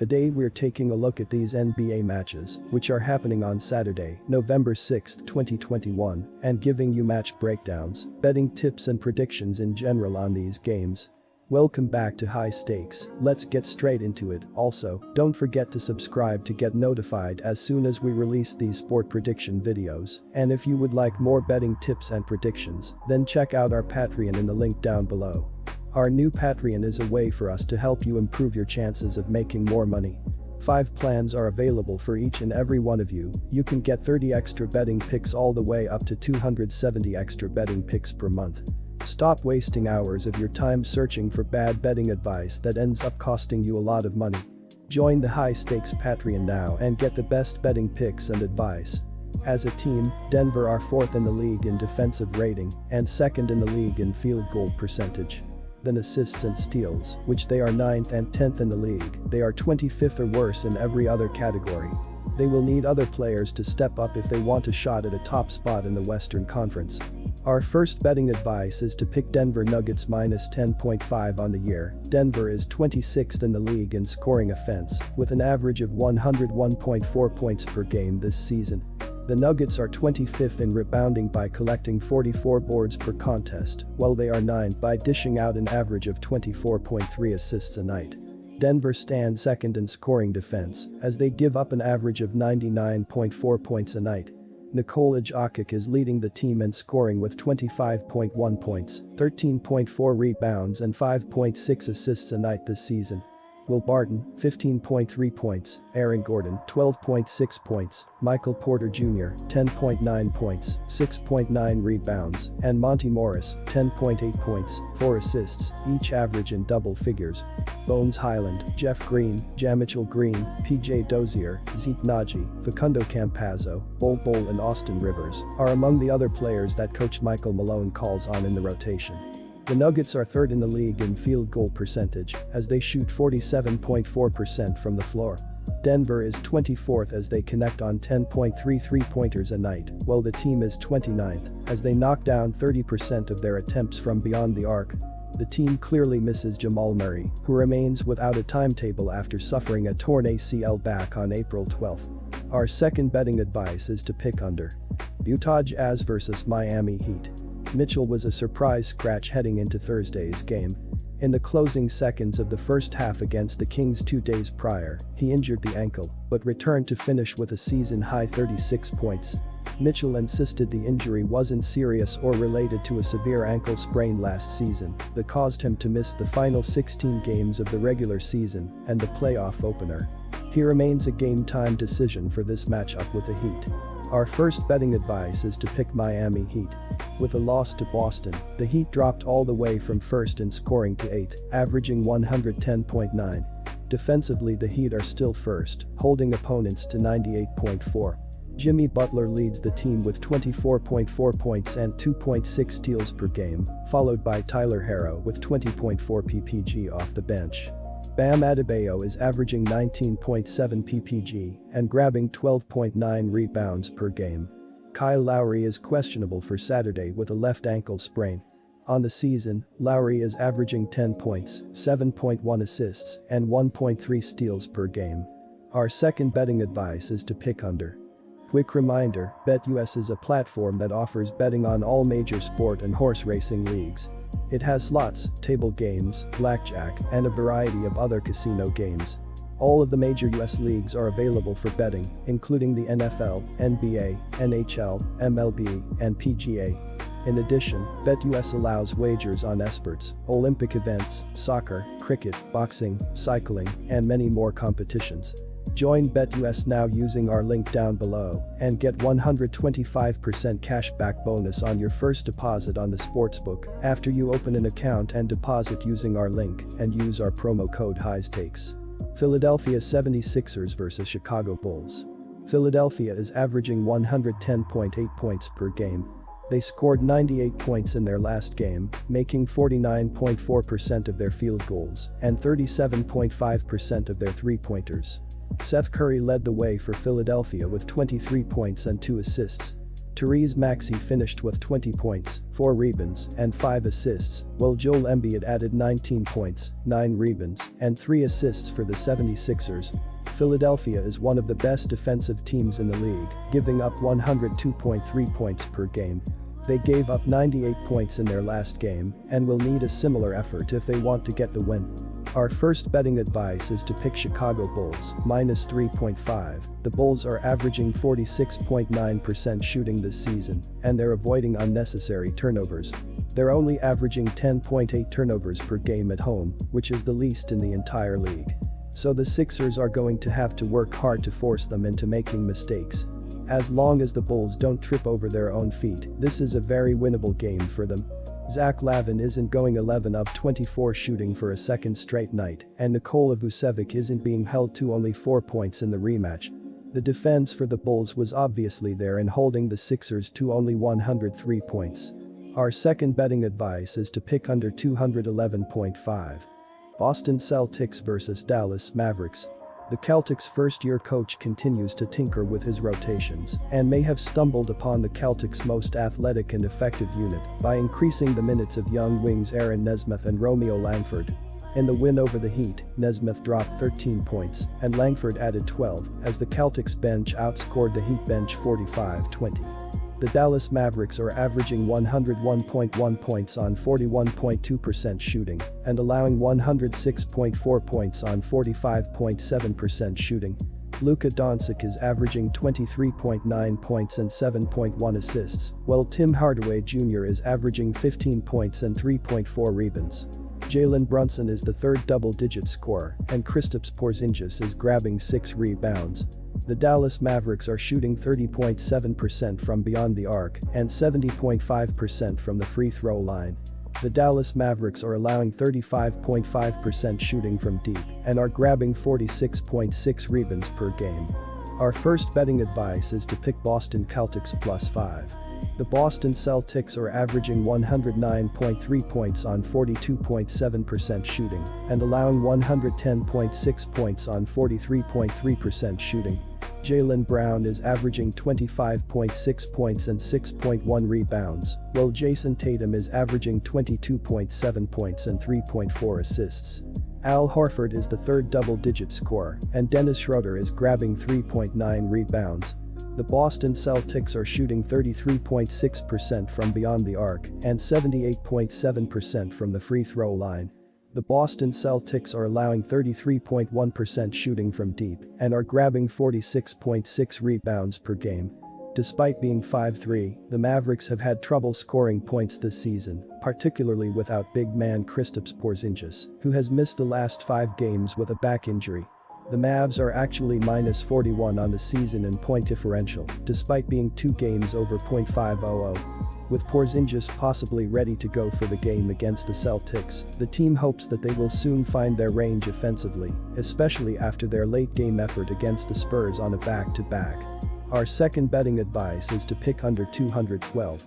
Today we're taking a look at these NBA matches, which are happening on Saturday, November 6, 2021, and giving you match breakdowns, betting tips and predictions in general on these games. Welcome back to High Stakes, let's get straight into it. Also, don't forget to subscribe to get notified as soon as we release these sport prediction videos, and if you would like more betting tips and predictions, then check out our Patreon in the link down below. Our new Patreon is a way for us to help you improve your chances of making more money. 5 plans are available for each and every one of you. You can get 30 extra betting picks all the way up to 270 extra betting picks per month. Stop wasting hours of your time searching for bad betting advice that ends up costing you a lot of money. Join the High Stakes Patreon now and get the best betting picks and advice. As a team, Denver are 4th in the league in defensive rating and 2nd in the league in field goal percentage. Then assists and steals, which they are 9th and 10th in the league, they are 25th or worse in every other category. They will need other players to step up if they want a shot at a top spot in the Western Conference. Our first betting advice is to pick Denver Nuggets minus 10.5 on the year. Denver is 26th in the league in scoring offense, with an average of 101.4 points per game this season. The Nuggets are 25th in rebounding by collecting 44 boards per contest, while they are 9th by dishing out an average of 24.3 assists a night. Denver stands 2nd in scoring defense, as they give up an average of 99.4 points a night. Nikola Jokic is leading the team in scoring with 25.1 points, 13.4 rebounds and 5.6 assists a night this season. Will Barton, 15.3 points, Aaron Gordon, 12.6 points, Michael Porter Jr., 10.9 points, 6.9 rebounds, and Monty Morris, 10.8 points, 4 assists, each average in double figures. Bones Highland, Jeff Green, Jamichael Green, PJ Dozier, Zeke Naji, Facundo Campazzo, Bol Bol and Austin Rivers are among the other players that Coach Michael Malone calls on in the rotation. The Nuggets are 3rd in the league in field goal percentage, as they shoot 47.4% from the floor. Denver is 24th as they connect on 10.3 three-pointers a night, while the team is 29th, as they knock down 30% of their attempts from beyond the arc. The team clearly misses Jamal Murray, who remains without a timetable after suffering a torn ACL back on April 12. Our second betting advice is to pick under. Utah Jazz vs Miami Heat. Mitchell was a surprise scratch heading into Thursday's game. In the closing seconds of the first half against the Kings 2 days prior, he injured the ankle, but returned to finish with a season-high 36 points. Mitchell insisted the injury wasn't serious or related to a severe ankle sprain last season that caused him to miss the final 16 games of the regular season and the playoff opener. He remains a game-time decision for this matchup with the Heat. Our first betting advice is to pick Miami Heat. With a loss to Boston, the Heat dropped all the way from 1st in scoring to 8th, averaging 110.9. Defensively, the Heat are still 1st, holding opponents to 98.4. Jimmy Butler leads the team with 24.4 points and 2.6 steals per game, followed by Tyler Herro with 20.4 ppg off the bench. Bam Adebayo is averaging 19.7 ppg and grabbing 12.9 rebounds per game. Kyle Lowry is questionable for Saturday with a left ankle sprain. On the season, Lowry is averaging 10 points, 7.1 assists, and 1.3 steals per game. Our second betting advice is to pick under. Quick reminder, BetUS is a platform that offers betting on all major sport and horse racing leagues. It has slots, table games, blackjack, and a variety of other casino games. All of the major US leagues are available for betting, including the NFL, NBA, NHL, MLB, and PGA. In addition, BetUS allows wagers on esports, Olympic events, soccer, cricket, boxing, cycling, and many more competitions. Join BetUS now using our link down below and get 125% cashback bonus on your first deposit on the sportsbook after you open an account and deposit using our link and use our promo code HIGHSTAKES. Philadelphia 76ers vs Chicago Bulls. Philadelphia is averaging 110.8 points per game. They scored 98 points in their last game, making 49.4% of their field goals and 37.5% of their three-pointers. Seth Curry led the way for Philadelphia with 23 points and 2 assists. Therese Maxey finished with 20 points, 4 rebounds, and 5 assists, while Joel Embiid added 19 points, 9 rebounds, and 3 assists for the 76ers. Philadelphia is one of the best defensive teams in the league, giving up 102.3 points per game. They gave up 98 points in their last game and will need a similar effort if they want to get the win. Our first betting advice is to pick Chicago Bulls, minus 3.5. The Bulls are averaging 46.9% shooting this season, and they're avoiding unnecessary turnovers. They're only averaging 10.8 turnovers per game at home, which is the least in the entire league. So the Sixers are going to have to work hard to force them into making mistakes. As long as the Bulls don't trip over their own feet, this is a very winnable game for them. Zach Lavin isn't going 11 of 24 shooting for a second straight night, and Nikola Vucevic isn't being held to only 4 points in the rematch. The defense for the Bulls was obviously there in holding the Sixers to only 103 points. Our second betting advice is to pick under 211.5. Boston Celtics vs Dallas Mavericks. The Celtics' first-year coach continues to tinker with his rotations and may have stumbled upon the Celtics' most athletic and effective unit by increasing the minutes of young wings Aaron Nesmith and Romeo Langford. In the win over the Heat, Nesmith dropped 13 points and Langford added 12 as the Celtics bench outscored the Heat bench 45-20. The Dallas Mavericks are averaging 101.1 points on 41.2% shooting and allowing 106.4 points on 45.7% shooting. Luka Doncic is averaging 23.9 points and 7.1 assists, while Tim Hardaway Jr. is averaging 15 points and 3.4 rebounds. Jalen Brunson is the third double-digit scorer, and Kristaps Porzingis is grabbing 6 rebounds. The Dallas Mavericks are shooting 30.7% from beyond the arc and 70.5% from the free throw line. The Dallas Mavericks are allowing 35.5% shooting from deep and are grabbing 46.6 rebounds per game. Our first betting advice is to pick Boston Celtics plus 5. The Boston Celtics are averaging 109.3 points on 42.7% shooting and allowing 110.6 points on 43.3% shooting. Jaylen Brown is averaging 25.6 points and 6.1 rebounds, while Jason Tatum is averaging 22.7 points and 3.4 assists. Al Horford is the third double-digit scorer, and Dennis Schroeder is grabbing 3.9 rebounds. The Boston Celtics are shooting 33.6% from beyond the arc and 78.7% from the free throw line. The Boston Celtics are allowing 33.1% shooting from deep and are grabbing 46.6 rebounds per game. Despite being 5-3, the Mavericks have had trouble scoring points this season, particularly without big man Kristaps Porzingis, who has missed the last 5 games with a back injury. The Mavs are actually minus 41 on the season in point differential, despite being 2 games over .500. With Porzingis possibly ready to go for the game against the Celtics, the team hopes that they will soon find their range offensively, especially after their late-game effort against the Spurs on a back-to-back. Our second betting advice is to pick under 212.